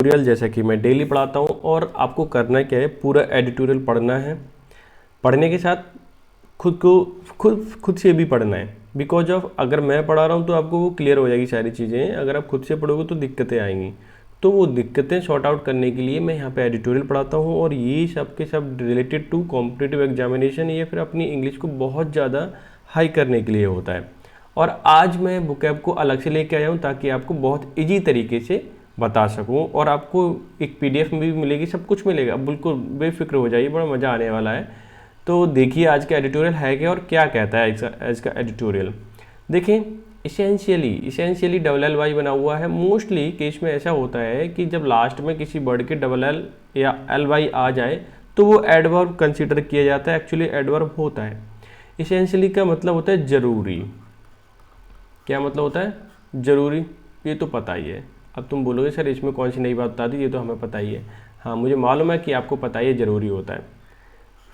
Editorial जैसा कि मैं डेली पढ़ाता हूँ, और आपको करना क्या है, पूरा एडिटोरियल पढ़ना है। पढ़ने के साथ खुद से भी पढ़ना है, बिकॉज ऑफ अगर मैं पढ़ा रहा हूँ तो आपको वो क्लियर हो जाएगी सारी चीज़ें। अगर आप खुद से पढ़ोगे तो दिक्कतें आएंगी, तो वो दिक्कतें सॉर्ट आउट करने के लिए मैं यहाँ पे एडिटोरियल पढ़ाता हूँ। और ये सब के सब रिलेटेड टू कॉम्पिटिटिव एग्जामिनेशन या फिर अपनी इंग्लिश को बहुत ज़्यादा हाई करने के लिए होता है। और आज मैं वोकैब को अलग से लेके आया हूँ ताकि आपको बहुत ईजी तरीके से बता सकूँ, और आपको एक पीडीएफ में भी मिलेगी, सब कुछ मिलेगा, बिल्कुल बेफिक्र हो जाइए, बड़ा मज़ा आने वाला है। तो देखिए आज का एडिटोरियल है क्या और क्या कहता है आज का एडिटोरियल। देखिए इसेंशियली डबल एल वाई बना हुआ है। मोस्टली केस में ऐसा होता है कि जब लास्ट में किसी वर्ड के डबल एल या एल वाई आ जाए तो वो एडवर्ब कंसीडर किया जाता है। एक्चुअली एडवर्ब होता है। इसेंशियली का मतलब होता है ज़रूरी। क्या मतलब होता है? ज़रूरी। ये तो पता ही है। अब तुम बोलोगे सर इसमें कौन सी नई बात बता दी, ये तो हमें पता ही है। हाँ, मुझे मालूम है कि आपको पता ही है ज़रूरी होता है।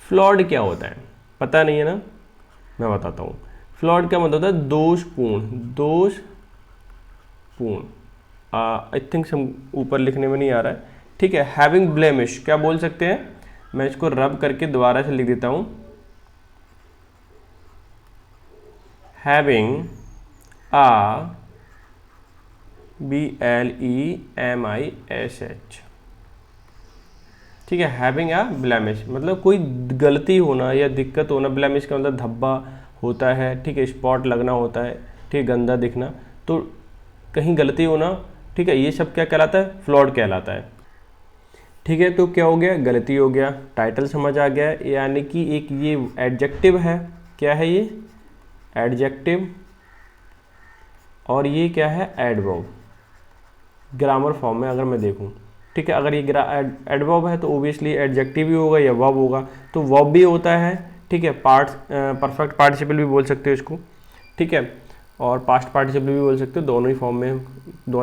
फ्लॉड क्या होता है? पता नहीं है ना, मैं बताता हूँ। फ्लॉड क्या मतलब होता है? दोषपूर्ण। आई थिंक ऊपर लिखने में नहीं आ रहा है, ठीक है। हैविंग ब्लेमिश क्या बोल सकते हैं? मैं इसको रब करके दोबारा से लिख देता हूँ। हैविंग आ BLEMISH, ठीक है। हैविंग अ ब्लेमिश मतलब कोई गलती होना या दिक्कत होना। ब्लेमिश का मतलब धब्बा होता है, ठीक है, स्पॉट लगना होता है, ठीक है, गंदा दिखना, तो कहीं गलती होना, ठीक है। ये सब क्या कहलाता है? फ्लॉड कहलाता है, ठीक है। तो क्या हो गया? गलती हो गया। टाइटल समझ आ गया, यानी कि एक ये एडजेक्टिव है। क्या है ये? एडजेक्टिव। और ये क्या है? एडवर्ब। ग्रामर फॉर्म में अगर मैं देखूं, ठीक है। अगर ये एडवर्ब है तो ओबियसली एडजेक्टिव भी होगा या वर्ब होगा, तो वर्ब भी होता है, ठीक है। परफेक्ट पार्टिसिपल भी बोल सकते हो इसको, ठीक है, और पास्ट पार्टिसिपल भी बोल सकते हो। दोनों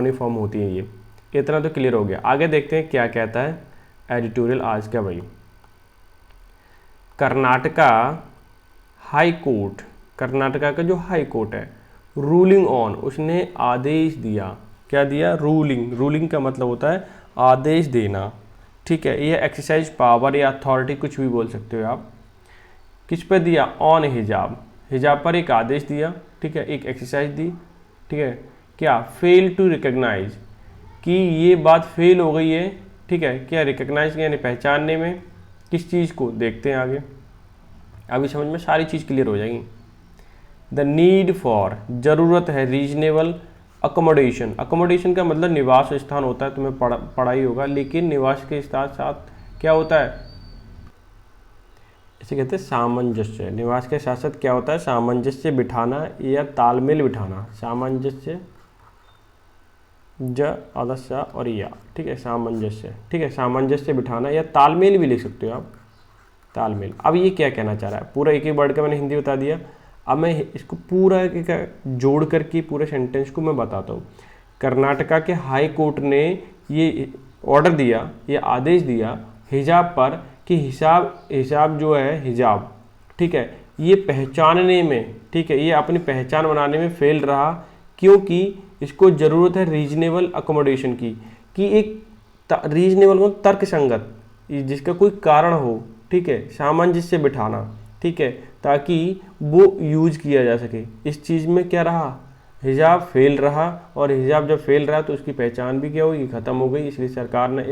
ही फॉर्म होती है ये। इतना तो क्लियर हो गया। आगे देखते हैं क्या कहता है एडिटोरियल आज का भाई। कर्नाटका हाई कोर्ट, कर्नाटका का जो हाई कोर्ट है, रूलिंग ऑन, उसने आदेश दिया। क्या दिया? रूलिंग का मतलब होता है आदेश देना, ठीक है। ये एक्सरसाइज पावर या अथॉरिटी कुछ भी बोल सकते हो आप। किस पे दिया? ऑन हिजाब पर एक आदेश दिया, ठीक है, एक एक्सरसाइज दी, ठीक है। क्या? फेल टू रिकग्नाइज, कि ये बात फेल हो गई है, ठीक है। क्या? रिकग्नाइज यानी पहचानने में। किस चीज़ को? देखते हैं आगे, अभी समझ में सारी चीज़ क्लियर हो जाएगी। द नीड फॉर, ज़रूरत है, रीजनेबल अकोमोडेशन। अकोमोडेशन का मतलब निवास स्थान होता है, तुम्हें पढ़ा ही होगा, लेकिन निवास के साथ साथ क्या होता है? इसे कहते हैं सामंजस्य। निवास के साथ साथ क्या होता है? सामंजस्य बिठाना या तालमेल बिठाना। सामंजस्य, ज आदस्य और या, ठीक है, सामंजस्य, ठीक है, सामंजस्य बिठाना या तालमेल भी लिख सकते हो आप, तालमेल। अब ये क्या कहना चाह रहा है? पूरा एक ही वर्ड का मैंने हिंदी बता दिया। अब मैं इसको पूरा जोड़ करके पूरे सेंटेंस को मैं बताता हूँ। कर्नाटका के हाई कोर्ट ने ये ऑर्डर दिया, ये आदेश दिया हिजाब पर, कि हिजाब जो है, हिजाब, ठीक है, ये पहचानने में, ठीक है, ये अपनी पहचान बनाने में फेल रहा, क्योंकि इसको ज़रूरत है रीजनेबल अकोमोडेशन की, कि एक रीजनेबल को तर्क संगत, जिसका कोई कारण हो, ठीक है, सामंजस्य बिठाना, ठीक है, ताकि वो यूज किया जा सके। इस चीज़ में क्या रहा? हिजाब फेल रहा, और हिजाब जब फेल रहा तो उसकी पहचान भी क्या होगी? ख़त्म हो गई। इसलिए सरकार ने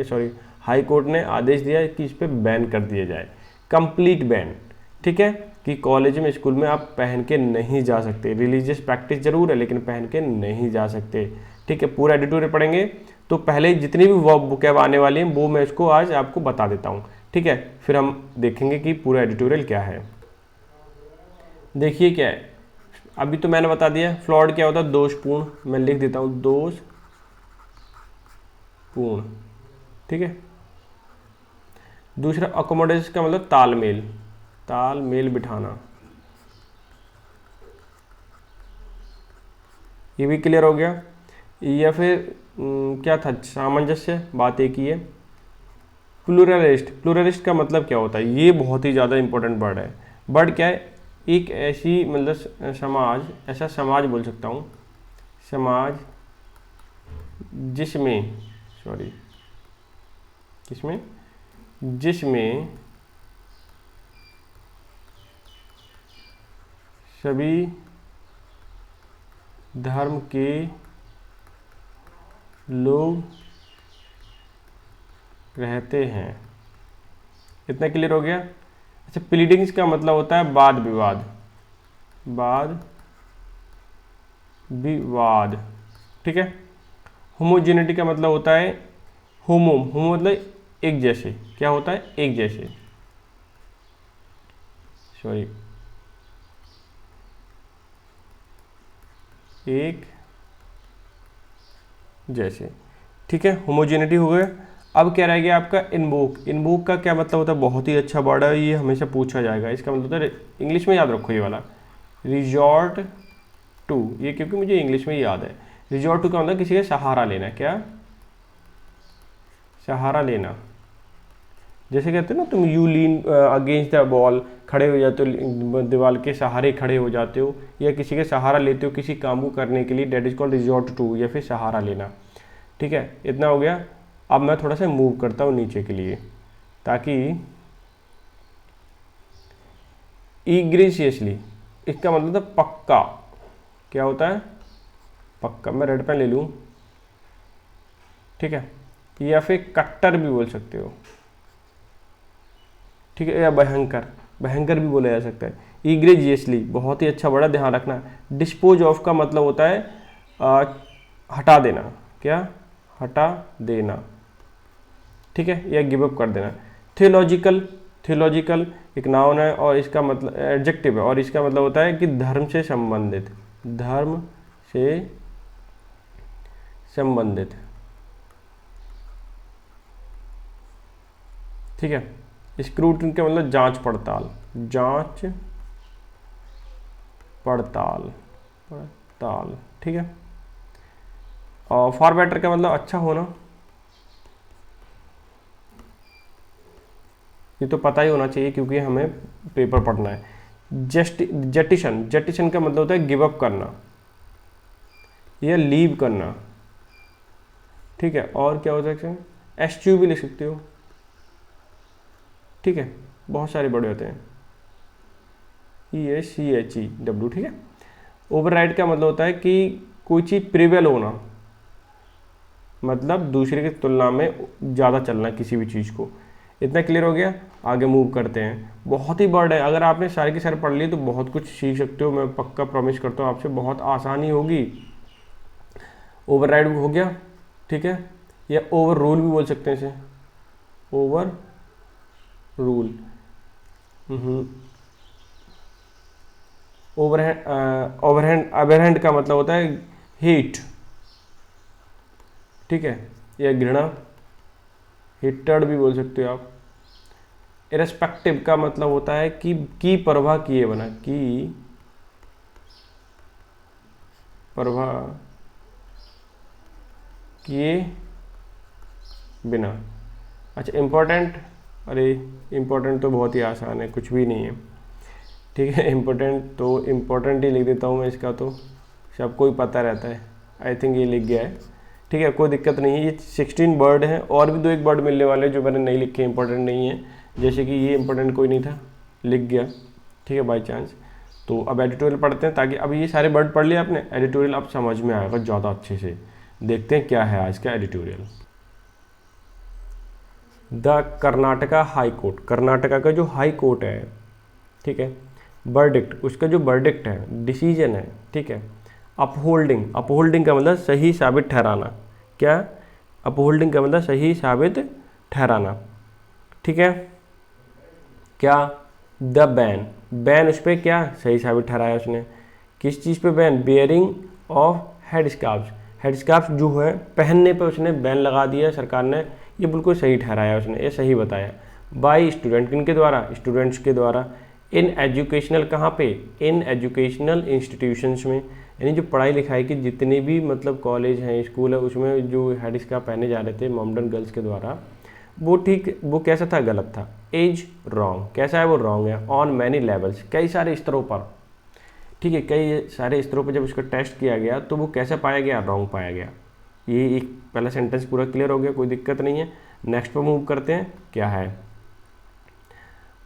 हाई कोर्ट ने आदेश दिया कि इस पर बैन कर दिया जाए, कंप्लीट बैन, ठीक है, कि कॉलेज में, स्कूल में आप पहन के नहीं जा सकते। रिलीजियस प्रैक्टिस जरूर है, लेकिन पहन के नहीं जा सकते, ठीक है। पूरा एडिटोरियल पढ़ेंगे तो पहले जितनी भी वोकैब आने वाली हैं वो मैं इसको आज आपको बता देता हूँ, ठीक है। फिर हम देखेंगे कि पूरा एडिटोरियल क्या है। देखिए क्या है, अभी तो मैंने बता दिया। फ्लॉड क्या होता है? दोषपूर्ण। मैं लिख देता हूँ दोषपूर्ण, ठीक है। दूसरा अकोमोडेशन का मतलब तालमेल बिठाना। ये भी क्लियर हो गया। या फिर क्या था? सामंजस्य, बात एक ही है। प्लूरलिस्ट का मतलब क्या होता है? ये बहुत ही ज़्यादा इंपॉर्टेंट वर्ड है। वर्ड क्या है? एक ऐसी मतलब समाज, ऐसा समाज बोल सकता हूँ, समाज जिसमें इसमें जिसमें सभी धर्म के लोग रहते हैं। इतना क्लियर हो गया। अच्छा, प्लीडिंग्स का मतलब होता है वाद विवाद, वाद विवाद, ठीक है। होमोजेनिटी का मतलब होता है होमो मतलब एक जैसे, क्या होता है, एक जैसे, सॉरी, एक जैसे, ठीक है। होमोजेनिटी हो गया। अब क्या रह गया आपका इनवोक। इनवोक का क्या मतलब होता है, बहुत ही अच्छा वर्ड है, ये हमेशा पूछा जाएगा। इसका मतलब होता है, इंग्लिश में याद रखो ये वाला, रिजॉर्ट टू, ये क्योंकि मुझे इंग्लिश में ही याद है। रिजॉर्ट टू का मतलब किसी का सहारा लेना, क्या, सहारा लेना। जैसे कहते हो ना तुम, you lean against the wall, खड़े हो जाते हो, दीवार के सहारे खड़े हो जाते हो, या किसी के सहारा लेते हो किसी काम को करने के लिए, date is called resort to, या फिर सहारा लेना, ठीक है। इतना हो गया। अब मैं थोड़ा सा मूव करता हूँ नीचे के लिए, ताकि इग्रेशियसली, इसका मतलब था पक्का, क्या होता है, पक्का। मैं रेड पेन ले लूँ, ठीक है, या फिर कट्टर भी बोल सकते हो, ठीक है, या भयंकर, भयंकर भी बोला जा सकता है। इग्रेजियसली बहुत ही अच्छा, बड़ा ध्यान रखना। डिस्पोज ऑफ का मतलब होता है हटा देना, क्या, हटा देना, ठीक है, या गिव अप कर देना। थियोलॉजिकल, थियोलॉजिकल एक नाउन है और इसका मतलब एडजेक्टिव है, और इसका मतलब होता है कि धर्म से संबंधित, धर्म से संबंधित, ठीक है। स्क्रूटनी का मतलब जांच पड़ताल, जांच पड़ताल, पड़ताल, ठीक है। और फॉर बेटर का मतलब अच्छा होना, ये तो पता ही होना चाहिए क्योंकि हमें पेपर पढ़ना है। जेटिशन, जेटिशन का मतलब होता है गिव अप करना या लीव करना, ठीक है। और क्या हो सकता है, एस्च्यू भी लिख सकते हो, ठीक है, बहुत सारे बड़े होते हैं, EACHEW, ठीक है। ओवरराइड का मतलब होता है कि कोई चीज़ प्रिवेल होना, मतलब दूसरे की तुलना में ज़्यादा चलना किसी भी चीज़ को। इतना क्लियर हो गया। आगे मूव करते हैं। बहुत ही वर्ड है, अगर आपने सारे के सारे पढ़ लिए तो बहुत कुछ सीख सकते हो, मैं पक्का प्रॉमिस करता हूँ आपसे, बहुत आसानी होगी। ओवरराइड हो गया, ठीक है, या ओवर रूल भी बोल सकते हैं इसे, ओवर रूल। ओवरहैंड, अबरहैंड का मतलब होता है हीट, ठीक है, या घृणा, हिटेड भी बोल सकते हो आप। इरेस्पेक्टिव का मतलब होता है कि की परवाह किए बना, की परवाह किए बिना। अच्छा, इम्पोर्टेंट, अरे इम्पोर्टेंट तो बहुत ही आसान है, कुछ भी नहीं है, ठीक है। इम्पोर्टेंट तो इम्पोर्टेंट ही लिख देता हूँ मैं, इसका तो सबको ही पता रहता है, आई थिंक ये लिख गया है, ठीक है, कोई दिक्कत नहीं है। ये 16 वर्ड हैं, और भी 2-1 वर्ड मिलने वाले जो मैंने नहीं लिखे, इंपॉर्टेंट नहीं है, जैसे कि ये इंपॉर्टेंट कोई नहीं था, लिख गया, ठीक है, बाई चांस। तो अब एडिटोरियल पढ़ते हैं, ताकि अभी ये सारे वर्ड पढ़ लिए आपने, एडिटोरियल अब समझ में आएगा ज़्यादा अच्छे से। देखते हैं क्या है आज का editorial. The Karnataka high court, Karnataka का जो हाई कोर्ट है, ठीक है, वर्डिक्ट, उसका जो वर्डिक्ट है, डिसीजन है, ठीक है। अपहोल्डिंग, अपहोल्डिंग का मतलब सही साबित ठहराना, क्या, अपहोल्डिंग का मतलब सही साबित ठहराना, ठीक है। क्या, द बैन, बैन उस पर क्या सही साबित ठहराया उसने, किस चीज़ पे ban, bearing of head scarfs, head scarf जो है पहनने पे उसने बैन लगा दिया सरकार ने, ये बिल्कुल सही ठहराया उसने, ये सही बताया। बाई स्टूडेंट, किनके द्वारा, स्टूडेंट्स के द्वारा। इन एजुकेशनल, कहाँ पे, इन एजुकेशनल इंस्टीट्यूशंस में, यानी जो पढ़ाई लिखाई की जितने भी मतलब कॉलेज हैं, स्कूल है, उसमें जो हेड स्कार्फ पहने जा रहे थे मॉमडन गर्ल्स के द्वारा, वो ठीक, वो कैसा था, गलत था। एज रॉन्ग, कैसा है वो, रॉन्ग है। ऑन मैनी लेवल्स, कई सारे स्तरों पर, ठीक है, कई सारे स्तरों पर जब उसका टेस्ट किया गया तो वो कैसा पाया गया, रॉन्ग पाया गया। ये एक पहला सेंटेंस पूरा क्लियर हो गया, कोई दिक्कत नहीं है। नेक्स्ट पर मूव करते हैं, क्या है,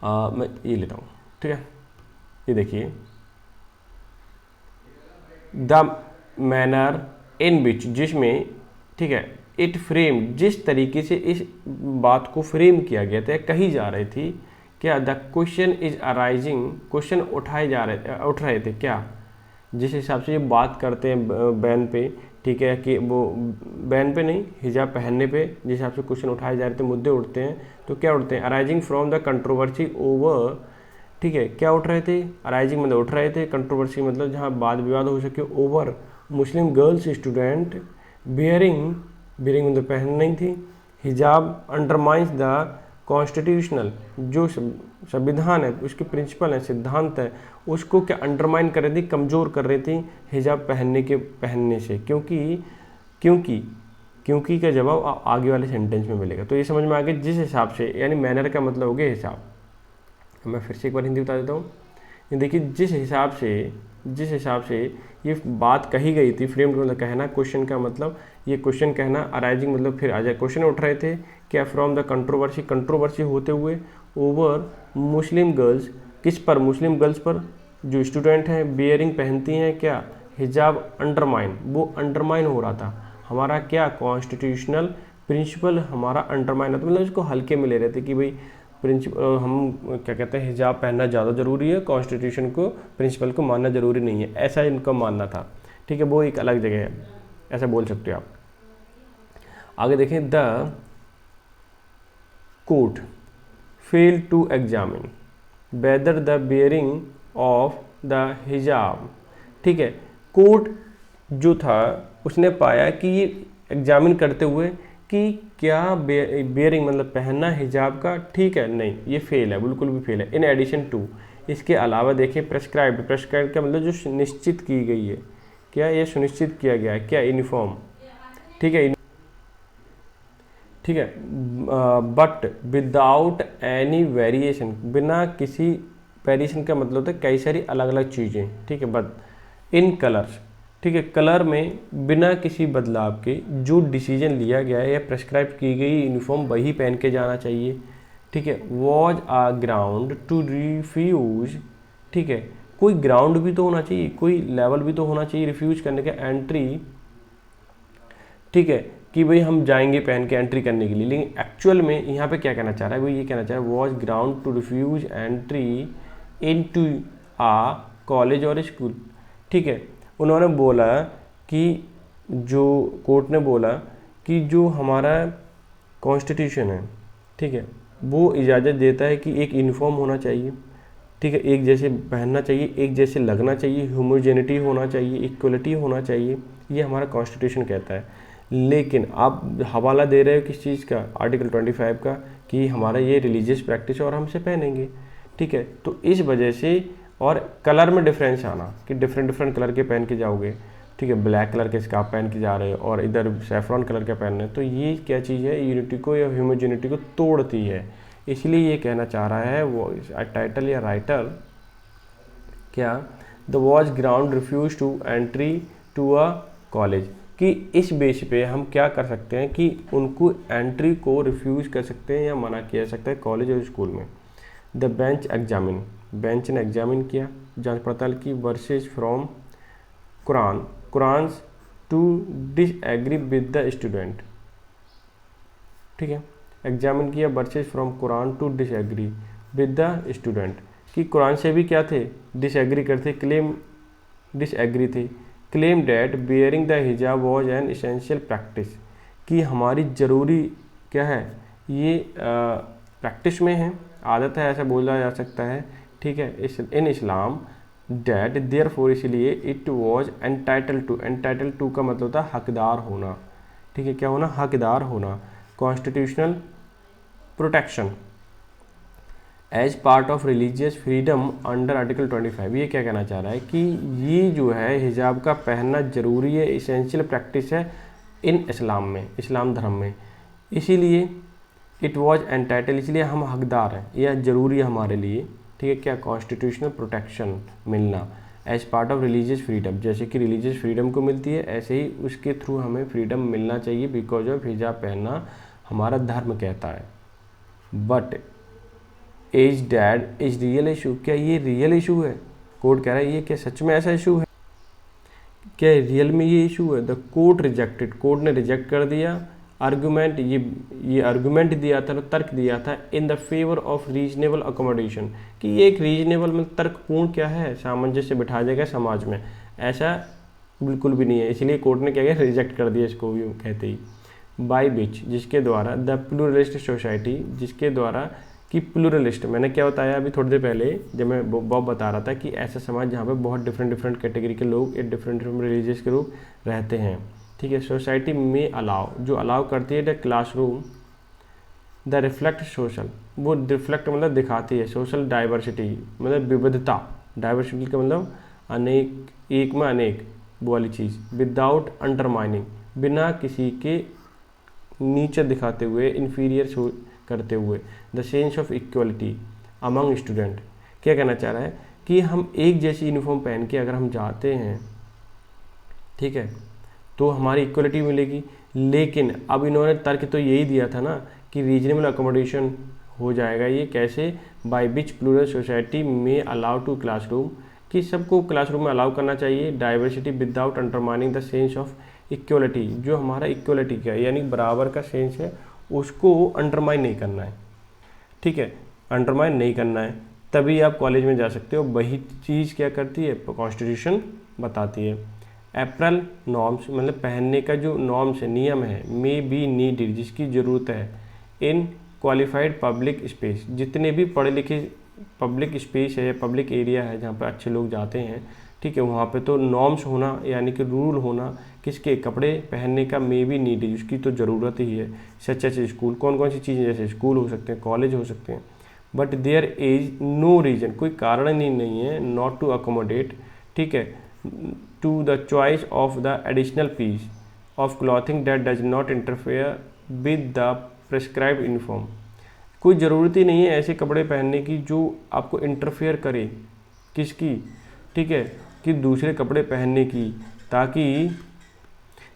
मैं ये लेता हूँ, ठीक है। ये देखिए, द मैनर इन विच, जिसमें, ठीक है, इट फ्रेम, जिस तरीके से इस बात को फ्रेम किया गया था, कही जा रही थी, क्या, the question is arising, question उठ रहे थे, क्या, जिस हिसाब से ये बात करते हैं बैन पे, ठीक है, कि वो बैन पे नहीं, हिजाब पहनने पे जिस हिसाब से क्वेश्चन उठाए जा रहे थे, मुद्दे उठते हैं, तो क्या उठते हैं, arising from the controversy over, ठीक है, क्या उठ रहे थे, अराइजिंग मतलब उठ रहे थे, कंट्रोवर्सी मतलब जहाँ वाद विवाद हो सके, ओवर मुस्लिम गर्ल्स स्टूडेंट बियरिंग, बियरिंग मतलब पहन नहीं थी, हिजाब अंडरमाइंस द कॉन्स्टिट्यूशनल, जो संविधान है, उसके प्रिंसिपल है, सिद्धांत है, उसको क्या अंडरमाइन कर रही थी, कमज़ोर कर रही थी हिजाब पहनने से, क्योंकि का जवाब आगे वाले सेंटेंस में मिलेगा। तो ये समझ में आ गया, जिस हिसाब से, यानी मैनर का मतलब हो गया हिसाब। मैं फिर से एक बार हिंदी बता देता हूँ। ये देखिए, जिस हिसाब से ये बात कही गई थी, फ्रेम मतलब कहना, क्वेश्चन का मतलब ये क्वेश्चन कहना, अराइजिंग मतलब फिर आ जाए, क्वेश्चन उठ रहे थे, क्या, फ्रॉम द कंट्रोवर्सी होते हुए, ओवर मुस्लिम गर्ल्स, किस पर, मुस्लिम गर्ल्स पर, जो स्टूडेंट हैं, बियरिंग पहनती हैं, क्या, हिजाब अंडरमाइन, वो अंडरमाइन हो रहा था हमारा, क्या, कॉन्स्टिट्यूशनल प्रिंसिपल हमारा अंडरमाइन होता, मतलब इसको हल्के में ले रहे थे कि भाई प्रिंसिपल, हम क्या कहते हैं, हिजाब पहनना ज़्यादा ज़रूरी है, कॉन्स्टिट्यूशन को, प्रिंसिपल को मानना ज़रूरी नहीं है, ऐसा इनका मानना था, ठीक है। वो एक अलग जगह है, ऐसा बोल सकते हो आप। आगे देखें, the court fail to examine whether the bearing of the hijab, ठीक है, कोर्ट जो था उसने पाया कि ये एग्जामिन करते हुए कि क्या बियरिंग मतलब पहनना हिजाब का ठीक है, नहीं, ये फेल है, बिल्कुल भी फेल है। इन एडिशन टू, इसके अलावा देखें, प्रेस्क्राइब्ड का मतलब जो निश्चित की गई है, क्या, ये सुनिश्चित किया गया है, क्या, यूनिफॉर्म, ठीक है, बट विदाउट एनी वेरिएशन, बिना किसी वेरिएशन का मतलब होता है कई सारी अलग अलग चीज़ें, ठीक है, बट इन कलर्स, ठीक है, कलर में बिना किसी बदलाव के जो डिसीजन लिया गया है या प्रेस्क्राइब की गई यूनिफॉर्म वही पहन के जाना चाहिए, ठीक है। Was a ground to refuse, ठीक है, कोई ग्राउंड भी तो होना चाहिए, कोई लेवल भी तो होना चाहिए रिफ्यूज करने का एंट्री, ठीक है, कि भाई हम जाएंगे पहन के एंट्री करने के लिए, लेकिन एक्चुअल में यहाँ पे क्या कहना चाह रहा है, वो ये कहना चाह रहा है, was ground to refuse entry into a college और स्कूल, ठीक है। उन्होंने बोला कि, जो कोर्ट ने बोला कि जो हमारा कॉन्स्टिट्यूशन है, ठीक है, वो इजाज़त देता है कि एक यूनिफॉर्म होना चाहिए, ठीक है, एक जैसे पहनना चाहिए, एक जैसे लगना चाहिए, ह्यूमोजेनिटी होना चाहिए, इक्वलिटी होना चाहिए, ये हमारा कॉन्स्टिट्यूशन कहता है। लेकिन आप हवाला दे रहे हो किस चीज़ का, आर्टिकल 25 का, कि हमारा ये रिलीजियस प्रैक्टिस और हमसे पहनेंगे, ठीक है। तो इस वजह से, और कलर में डिफरेंस आना कि डिफरेंट कलर के पहन के जाओगे, ठीक है, ब्लैक कलर के स्कार्फ पहन के जा रहे हो और इधर सैफरॉन कलर के पहन रहे हैं, तो ये क्या चीज़ है, यूनिटी को या ह्यूमोजेनिटी को तोड़ती है। इसलिए ये कहना चाह रहा है वो टाइटल या राइटर, क्या, the was ground refuse to entry to a college, कि इस बेस पे हम क्या कर सकते हैं कि उनको एंट्री को रिफ्यूज़ कर सकते हैं या मना किया जा सकता है कॉलेज और स्कूल में। द बेंच एग्जामिन, बेंच ने एग्जामिन किया, जांच पड़ताल की, verses from Quran to disagree with the student, ठीक है, एग्जामिन किया, verses from Quran to disagree with the student, कि कुरान से भी क्या थे, डिसएग्री करते, क्लेम डिसएग्री थे, claim that bearing the hijab was an essential practice, कि हमारी ज़रूरी क्या है, ये प्रैक्टिस में है, आदत है, ऐसा बोला जा सकता है, ठीक है, इन इस्लाम, डैट देयर फोर, इसलिए इट वॉज एंटाइटल टू का मतलब होता है हकदार होना, ठीक है, क्या होना, हकदार होना, constitutional protection as part of religious freedom under article 25। ये क्या कहना चाह रहा है कि ये जो है हिजाब का पहनना ज़रूरी है, इसेंशियल प्रैक्टिस है इन इस्लाम में, इस्लाम धर्म में, इसीलिए इट वॉज एंटाइटल, इसलिए हम हकदार हैं, यह ज़रूरी है हमारे लिए, ठीक है, क्या, कॉन्स्टिट्यूशनल प्रोटेक्शन मिलना as part of religious freedom, जैसे कि रिलीजियस फ्रीडम को मिलती है ऐसे ही उसके थ्रू हमें फ्रीडम मिलना चाहिए, बिकॉज ऑफ हिजाब पहनना हमारा धर्म कहता है। But is that is real issue, क्या ये रियल इशू है? कोर्ट कह रहा है ये क्या सच में ऐसा इशू है, क्या रियल में ये इशू है? द कोर्ट रिजेक्टेड, कोर्ट ने रिजेक्ट कर दिया आर्गूमेंट, ये आर्गूमेंट दिया था, तर्क दिया था इन the favour of reasonable accommodation, कि ये एक रीजनेबल में तर्कपूर्ण क्या है, सामंजस्य बिठा जाएगा समाज में, ऐसा बिल्कुल भी नहीं है। इसलिए कोर्ट ने क्या किया, रिजेक्ट कर दिया इसको भी कहते ही। बाय विच, जिसके द्वारा, द प्लूरलिस्ट सोसाइटी, जिसके द्वारा कि प्लूरलिस्ट, मैंने क्या बताया अभी थोड़ी देर पहले जब मैं बॉब बता रहा था कि ऐसा समाज जहाँ पे बहुत डिफरेंट कैटेगरी के लोग, एक डिफरेंट रिलीजियस के लोग रहते हैं, ठीक है। सोसाइटी में अलाउ, जो अलाउ करती है the classroom the reflect social, वो रिफ्लेक्ट मतलब दिखाती है सोशल डाइवर्सिटी, मतलब विविधता, डाइवर्सिटी का मतलब अनेक, एक में अनेक, वो वाली चीज़, विदाउट अंडरमाइनिंग, बिना किसी के नीचे दिखाते हुए, इन्फीरियर करते हुए, the sense of equality among student. क्या कहना चाह रहा है कि हम एक जैसी यूनिफॉर्म पहन के अगर हम जाते हैं, ठीक है, तो हमारी इक्वलिटी मिलेगी। लेकिन अब इन्होंने तर्क तो यही दिया था ना कि रीजनेबल अकोमोडेशन हो जाएगा, ये कैसे, बाय विच प्लूरल सोसाइटी में अलाउ टू क्लासरूम, कि सबको क्लासरूम में अलाउ करना चाहिए, diversity without undermining the sense of equality, जो हमारा इक्वलिटी का यानी बराबर का सेंस है उसको अंडरमाइन नहीं करना है, ठीक है, अंडरमाइन नहीं करना है, तभी आप कॉलेज में जा सकते हो। वही चीज़ क्या करती है, कॉन्स्टिट्यूशन बताती है। अप्रैल नॉर्म्स, मतलब पहनने का जो नॉर्म्स है, नियम है, मे बी नीडेड, जिसकी ज़रूरत है, इन क्वालिफाइड पब्लिक स्पेस, जितने भी पढ़े लिखे पब्लिक स्पेस है, पब्लिक एरिया है जहाँ पर अच्छे लोग जाते हैं, ठीक है, वहाँ पे तो नॉर्म्स होना यानी कि रूल होना किसके, कपड़े पहनने का, मे बी नीडेड, उसकी तो ज़रूरत ही है। सच स्कूल, कौन कौन सी चीज़ें, जैसे स्कूल हो सकते हैं, कॉलेज हो सकते हैं, but there is no reason, कोई कारण ही नहीं है, नॉट टू अकोमोडेट, ठीक है, to the choice of the additional piece of clothing that does not interfere with the prescribed uniform. कोई ज़रूरत ही नहीं है ऐसे कपड़े पहनने की जो आपको इंटरफेयर करे, किसकी, ठीक है, कि दूसरे कपड़े पहनने की,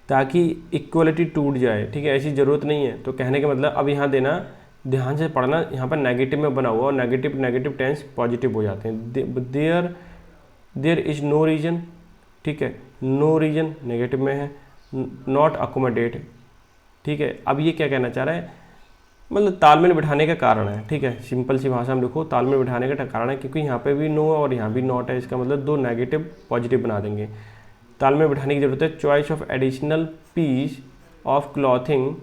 ताकि इक्वलिटी टूट जाए, ठीक है, ऐसी ज़रूरत नहीं है। तो कहने का मतलब अब यहाँ देना, ध्यान से पढ़ना, यहाँ पर नेगेटिव में बना हुआ और नेगेटिव टेंस पॉजिटिव हो जाते हैं। देयर इज़ नो रीजन, ठीक है, नो रीजन नेगेटिव में है, नॉट अकोमोडेट, ठीक है। अब ये क्या कहना चाह रहा है, मतलब तालमेल बिठाने का कारण है, ठीक है, सिंपल सी भाषा में लिखो, तालमेल बिठाने का कारण है, क्योंकि यहाँ पे भी नो और यहाँ भी नॉट है, इसका मतलब दो नेगेटिव पॉजिटिव बना देंगे। तालमेल बिठाने की जरूरत है, choice of additional piece of clothing,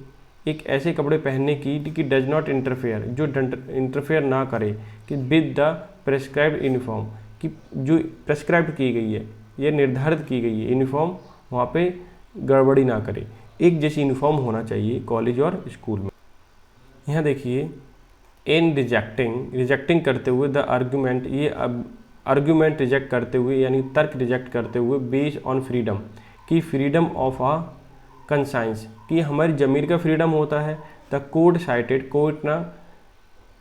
एक ऐसे कपड़े पहनने की कि डज नॉट इंटरफेयर, जो इंटरफेयर ना करे, कि विद द प्रेस्क्राइब्ड यूनिफॉर्म, कि जो प्रेस्क्राइब्ड की गई है, ये निर्धारित की गई है यूनिफॉर्म, वहाँ पे गड़बड़ी ना करे, एक जैसी यूनिफॉर्म होना चाहिए कॉलेज और स्कूल में। यहाँ देखिए, इन रिजेक्टिंग करते हुए द आर्गूमेंट, ये आर्गूमेंट रिजेक्ट करते हुए यानी तर्क रिजेक्ट करते हुए, बेस्ड ऑन फ्रीडम, की फ्रीडम ऑफ आ कंसाइंस, कि हमारी ज़मीर का फ्रीडम होता है। द कोर्ट साइटेड, कोर्ट ना,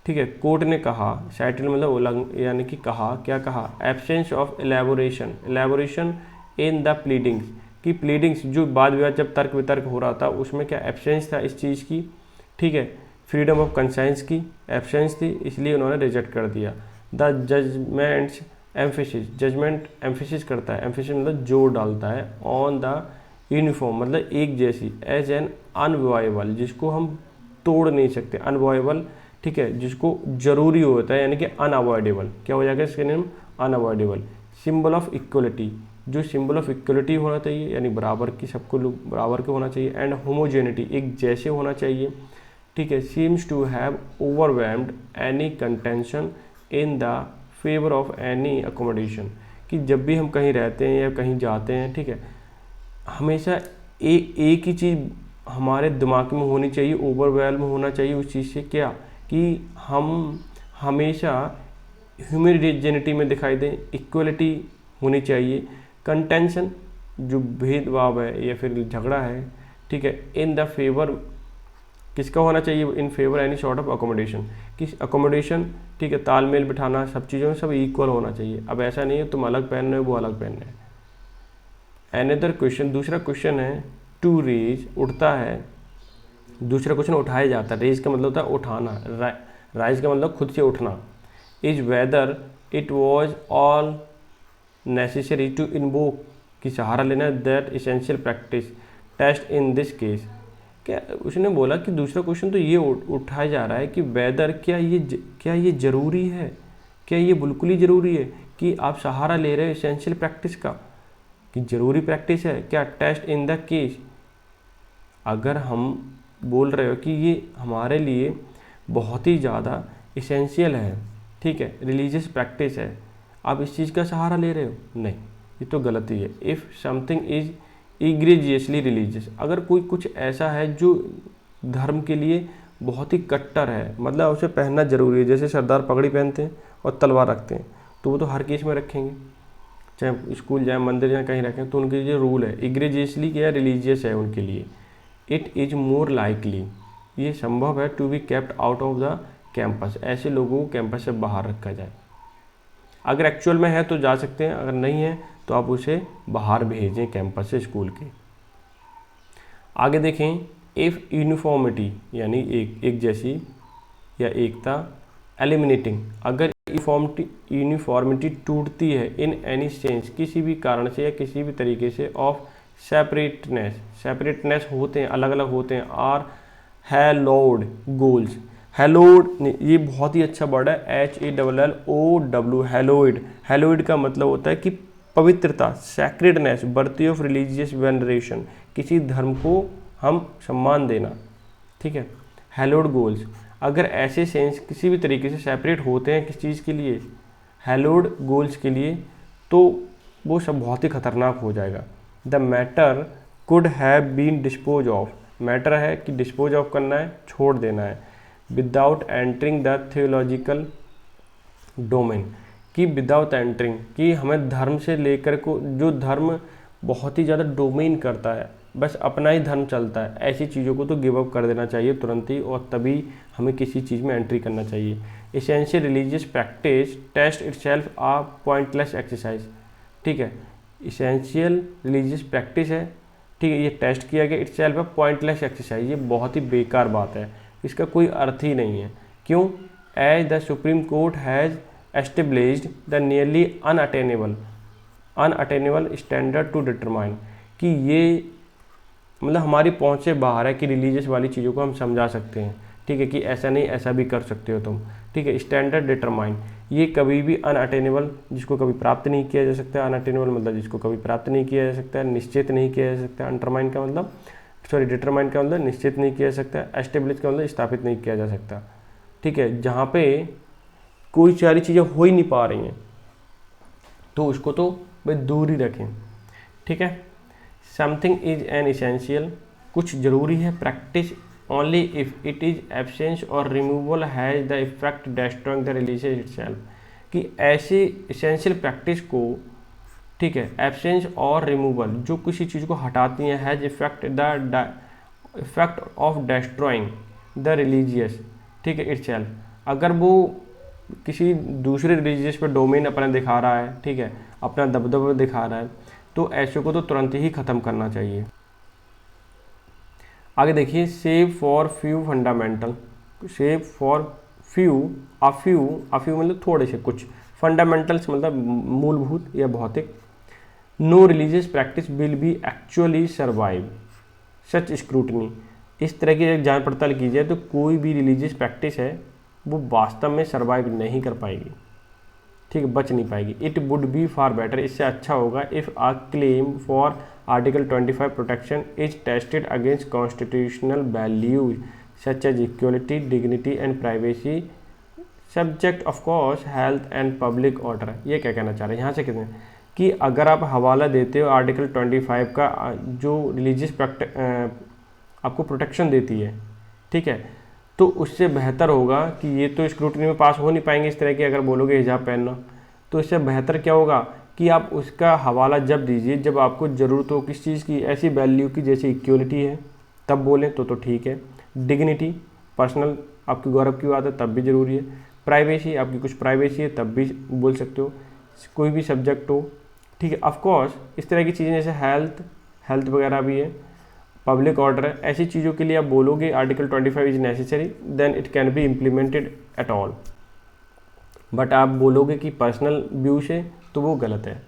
ठीक है, कोर्ट ने कहा, साइटेड मतलब उल्लंघन यानी कि कहा, क्या कहा, absence of elaboration in the pleadings, की प्लीडिंग्स जो बाद विवाद जब तर्क वितर्क हो रहा था उसमें क्या एब्सेंस था इस चीज़ की, ठीक है, फ्रीडम ऑफ कंसाइंस की एब्सेंस थी, इसलिए उन्होंने रिजेक्ट कर दिया। The judgments emphasis, judgment emphasis करता है, एम्फेसिस मतलब जोर डालता है, ऑन द यूनिफॉर्म मतलब एक जैसी, एज एन अनवॉयबल, जिसको हम तोड़ नहीं सकते, अनवॉयबल, ठीक है, जिसको जरूरी होता है यानी कि अनअवॉइडेबल, क्या हो जाएगा इसके name, unavoidable. Symbol of equality, जो सिंबल ऑफ इक्वलिटी होना चाहिए यानी बराबर की, सबको लोग बराबर के होना चाहिए, एंड होमोजेनिटी, एक जैसे होना चाहिए, ठीक है, seems to have overwhelmed any contention in the favour of any accommodation, कि जब भी हम कहीं रहते हैं या कहीं जाते हैं, ठीक है, हमेशा एक ही चीज़ हमारे दिमाग में होनी चाहिए, ओवरवेल्म होना चाहिए उस चीज़ से, क्या, कि हम हमेशा ह्यूमैनिटी में दिखाई दें, इक्वलिटी होनी चाहिए, कंटेंशन जो भेदभाव है या फिर झगड़ा है, ठीक है, इन द फेवर, किसका होना चाहिए, in favour any sort of accommodation, किस अकोमोडेशन, ठीक है, तालमेल बिठाना, सब चीज़ों में सब इक्वल होना चाहिए। अब ऐसा नहीं है तुम अलग पहन रहे हो वो अलग पहन रहे हैं। अनदर क्वेश्चन, दूसरा क्वेश्चन है, टू रेज, उठता है, दूसरा क्वेश्चन उठाया जाता है। रेज का मतलब होता है उठाना, राइज का मतलब खुद से उठना। Is whether it was all necessary to invoke की सहारा लेना that essential practice test in this case. क्या उसने बोला कि दूसरा क्वेश्चन तो ये उठाया जा रहा है कि वेदर क्या ये ज़रूरी है, क्या ये बिल्कुल ही ज़रूरी है कि आप सहारा ले रहे हो इसेंशियल प्रैक्टिस का, कि ज़रूरी प्रैक्टिस है क्या टेस्ट इन द केस। अगर हम बोल रहे हो कि ये हमारे लिए बहुत ही ज़्यादा इसेंशियल है, ठीक है, रिलीजियस प्रैक्टिस है, आप इस चीज़ का सहारा ले रहे हो, नहीं, ये तो गलत ही है। इफ़ समथिंग इज इग्रेजियसली रिलीजियस, अगर कोई कुछ ऐसा है जो धर्म के लिए बहुत ही कट्टर है, मतलब उसे पहनना जरूरी है, जैसे सरदार पगड़ी पहनते हैं और तलवार रखते हैं, तो वो तो हर केस में रखेंगे, चाहे स्कूल जाए, मंदिर जाए, कहीं रखें, तो उनके लिए रूल है। इग्रेजियसली क्या रिलीजियस है उनके लिए। इट इज़ मोर लाइकली, ये संभव है, to be kept out of the campus, ऐसे लोगों को कैंपस से बाहर रखा जाए। अगर एक्चुअल में है तो जा सकते हैं, अगर नहीं है तो आप उसे बाहर भेजें कैंपस से, स्कूल के। आगे देखें, इफ़ यूनिफॉर्मिटी यानी एक जैसी या एकता, एलिमिनेटिंग, अगर यूनिफॉर्मिटी टूटती है, इन एनी सेंस, किसी भी कारण से या किसी भी तरीके से, ऑफ सेपरेटनेस होते हैं, अलग अलग होते हैं, आर हैलोड गोल्स। हैलोड ये बहुत ही अच्छा वर्ड है, HALLOW, हैलोइड। हैलोइड का मतलब होता है कि पवित्रता, सैक्रेडनेस, बर्थ ऑफ रिलीजियस वेनरेशन, किसी धर्म को हम सम्मान देना, ठीक है, हैलोड गोल्स। अगर ऐसे सेंस किसी भी तरीके से सेपरेट होते हैं किस चीज़ के लिए, हैलोड गोल्स के लिए, तो वो सब बहुत ही खतरनाक हो जाएगा। The matter could have been dispose of, matter है कि डिस्पोज ऑफ करना है, छोड़ देना है, without entering the theological domain, कि विदाउट एंटरिंग, कि हमें धर्म से लेकर को, जो धर्म बहुत ही ज़्यादा डोमेन करता है, बस अपना ही धर्म चलता है, ऐसी चीज़ों को तो गिव अप कर देना चाहिए तुरंत ही, और तभी हमें किसी चीज़ में एंट्री करना चाहिए। Essential religious practice test itself a pointless exercise, ठीक है, एसेंशियल रिलीजियस प्रैक्टिस है, ठीक है, ये टेस्ट किया गया, इटसेल्फ अ पॉइंटलेस एक्सरसाइज, ये बहुत ही बेकार बात है, इसका कोई अर्थ ही नहीं है। क्यों? As the Supreme Court has established the nearly unattainable standard to determine, कि ये मतलब हमारी पहुंच से बाहर है कि रिलीजियस वाली चीज़ों को हम समझा सकते हैं, ठीक है, कि ऐसा नहीं ऐसा भी कर सकते हो तुम, ठीक है। स्टैंडर्ड डिटरमाइन, ये कभी भी अनअटेनेबल, जिसको कभी प्राप्त नहीं किया जा सकता, अनअटेनेबल मतलब जिसको कभी प्राप्त नहीं किया जा सकता, निश्चित नहीं किया जा सकता, अंडरमाइन का मतलब डिटरमाइन का मतलब निश्चित नहीं किया जा सकता, एस्टेब्लिश का मतलब स्थापित नहीं किया जा सकता, ठीक है। जहाँ पे कोई सारी चीज़ें हो ही नहीं पा रही हैं तो उसको तो भाई दूर ही रखें, ठीक है। समथिंग इज एन इसेंशियल, कुछ ज़रूरी है, practice only if it is absence और removal has the effect destroying the religious itself, कि ऐसे इसेंशियल प्रैक्टिस को, ठीक है, एब्सेंस और रिमूवल जो किसी चीज़ को हटाती हैं, has effect of destroying the religious, ठीक है, इटसेल्फ, अगर वो किसी दूसरे रिलीजियस पर डोमेन अपना दिखा रहा है, ठीक है, अपना दबदबा दिखा रहा है, तो ऐसे को तो तुरंत ही ख़त्म करना चाहिए। आगे देखिए, save for few fundamental, save for few, a few मतलब थोड़े से कुछ, फंडामेंटल्स मतलब मूलभूत या भौतिक, no religious practice will be actually survive such scrutiny, इस तरह की जांच पड़ताल की जाए तो कोई भी रिलीजियस प्रैक्टिस है वो वास्तव में सर्वाइव नहीं कर पाएगी, ठीक है, बच नहीं पाएगी। It would be far better, इससे अच्छा होगा, if a claim for Article 25 protection is tested against constitutional values such as equality, dignity and privacy, subject of course health and public order. ये क्या कहना चाह रहे हैं यहाँ से, कहते हैं कि अगर आप हवाला देते हो आर्टिकल 25 का, जो रिलीजियस आपको प्रोटेक्शन देती है, ठीक है, तो उससे बेहतर होगा कि ये तो स्क्रूटनी में पास हो नहीं पाएंगे इस तरह की, अगर बोलोगे हिजाब पहनना, तो इससे बेहतर क्या होगा कि आप उसका हवाला जब दीजिए जब आपको ज़रूरत हो किस चीज़ की, ऐसी वैल्यू की जैसे इक्वलिटी है, तब बोलें तो ठीक है। डिग्निटी, पर्सनल आपकी गौरव की बात है तब भी ज़रूरी है। प्राइवेसी, आपकी कुछ प्राइवेसी है तब भी बोल सकते हो, कोई भी सब्जेक्ट हो, ठीक है। ऑफकोर्स इस तरह की चीज़ें जैसे हेल्थ वगैरह भी है, पब्लिक ऑर्डर है, ऐसी चीज़ों के लिए आप बोलोगे Article 25 is necessary, then it can be implemented at all. But आप बोलोगे कि पर्सनल व्यू से, तो वो गलत है।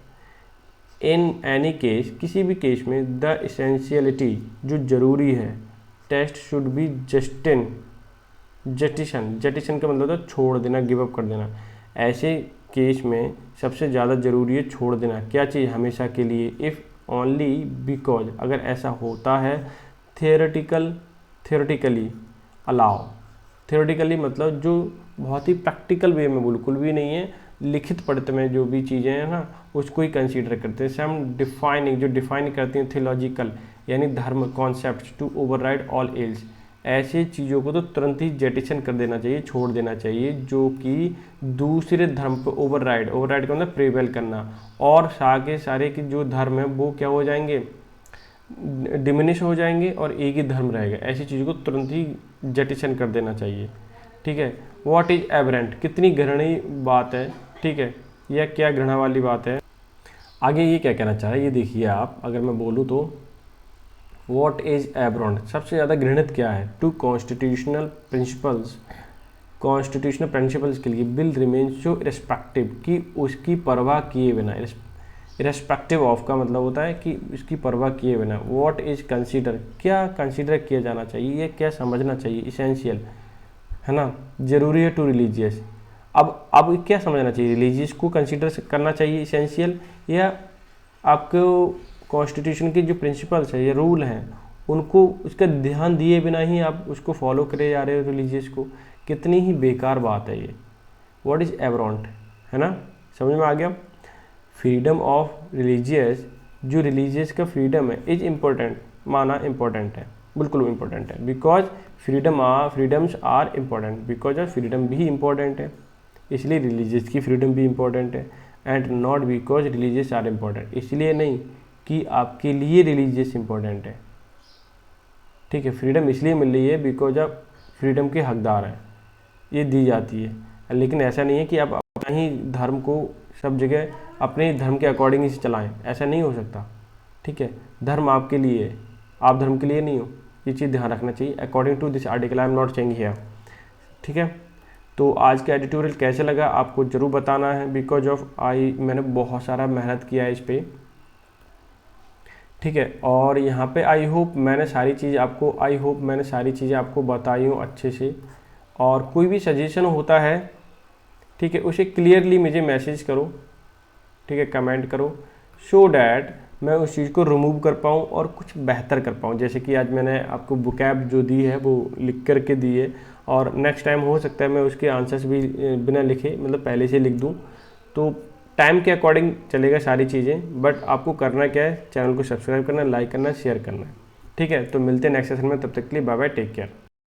इन एनी केस, किसी भी केस में द इसेंशियलिटी जो ज़रूरी है, टेस्ट शुड बी जस्टिशन का मतलब होता है छोड़ देना, गिव अप कर देना। ऐसे केस में सबसे ज़्यादा ज़रूरी है छोड़ देना क्या चीज़, हमेशा के लिए, इफ़ ओनली बिकॉज, अगर ऐसा होता है थियोरेटिकली अलाउ। थियोरेटिकली मतलब जो बहुत ही प्रैक्टिकल वे में, बिल्कुल भी नहीं है, लिखित पढ़ते में जो भी चीज़ें हैं ना उसको ही कंसीडर करते हैं। सम डिफाइनिंग, जो डिफाइन करती हैं थियोलॉजिकल यानी धर्म concept to override all else, ऐसे चीज़ों को तो तुरंत ही जेटिशन कर देना चाहिए, छोड़ देना चाहिए, जो कि दूसरे धर्म पर ओवरराइड का मतलब प्रेवेल करना, और सारे सारे के जो धर्म है वो क्या हो जाएंगे, डिमिनिश हो जाएंगे और एक ही धर्म रहेगा। ऐसी चीज़ों को तुरंत ही जेटिशन कर देना चाहिए। ठीक है। व्हाट इज एबरेंट, कितनी घृणीय बात है, ठीक है, यह क्या घृणा वाली बात है। आगे ये क्या कहना चाह रहा है, ये देखिए आप, अगर मैं बोलूँ तो व्हाट इज एबरेंट, सबसे ज़्यादा घृणित क्या है, टू कॉन्स्टिट्यूशनल प्रिंसिपल्स के लिए बिल रिमेन सो इरेस्पेक्टिव, कि उसकी परवाह किए बिना, इरेस्पेक्टिव ऑफ का मतलब होता है कि इसकी परवाह किए बिना। व्हाट इज कंसीडर, क्या कंसीडर किया जाना चाहिए, ये क्या समझना चाहिए, इसेंशियल है ना, जरूरी है, टू रिलीजियस। अब क्या समझना चाहिए, रिलीजियस को कंसीडर करना चाहिए इसेंशियल, या आपको कॉन्स्टिट्यूशन के जो प्रिंसिपल्स है या रूल हैं उनको उसका ध्यान दिए बिना ही आप उसको फॉलो करे जा रहे हो रिलीजियस को। कितनी ही बेकार बात है ये। व्हाट इज एबरेंट, है ना, समझ में आ गया। फ्रीडम ऑफ रिलीजियस, जो रिलीजियस का फ्रीडम है, इज इम्पोर्टेंट, माना इम्पोर्टेंट है, बिल्कुल इम्पोर्टेंट है, because freedoms are important, because of freedom भी इम्पोर्टेंट है, इसलिए रिलीजियस की फ्रीडम भी इम्पोर्टेंट है। And not because religious are important, इसलिए नहीं कि आपके लिए रिलीजियस इम्पोर्टेंट है। ठीक है, फ्रीडम इसलिए मिल रही है बिकॉज आप फ्रीडम के हकदार हैं, ये दी जाती है। लेकिन ऐसा नहीं है कि आप अपना ही धर्म को सब जगह अपने धर्म के अकॉर्डिंग ही चलाएं, ऐसा नहीं हो सकता। ठीक है, धर्म आपके लिए है, आप धर्म के लिए नहीं हो, ये चीज़ ध्यान रखना चाहिए। According to this article I am not saying here. ठीक है, तो आज का एडिटोरियल कैसे लगा आपको ज़रूर बताना है, बिकॉज ऑफ मैंने बहुत सारा मेहनत किया है इस पर। ठीक है, और यहाँ पे आई होप मैंने सारी चीज़ें आपको बताई हूँ अच्छे से। और कोई भी सजेशन होता है, ठीक है, उसे क्लियरली मुझे मैसेज करो, ठीक है, कमेंट करो, सो डैट मैं उस चीज़ को रिमूव कर पाऊँ और कुछ बेहतर कर पाऊँ। जैसे कि आज मैंने आपको बुकैब जो दी है वो लिख कर के दी है, और नेक्स्ट टाइम हो सकता है मैं उसके आंसर्स भी बिना लिखे, मतलब पहले से लिख दूँ, तो टाइम के अकॉर्डिंग चलेगा सारी चीज़ें। बट आपको करना क्या है, चैनल को सब्सक्राइब करना, लाइक करना, शेयर करना है। ठीक है, तो मिलते हैं नेक्स्ट सेशन में, तब तक के लिए बाय बाय, टेक केयर।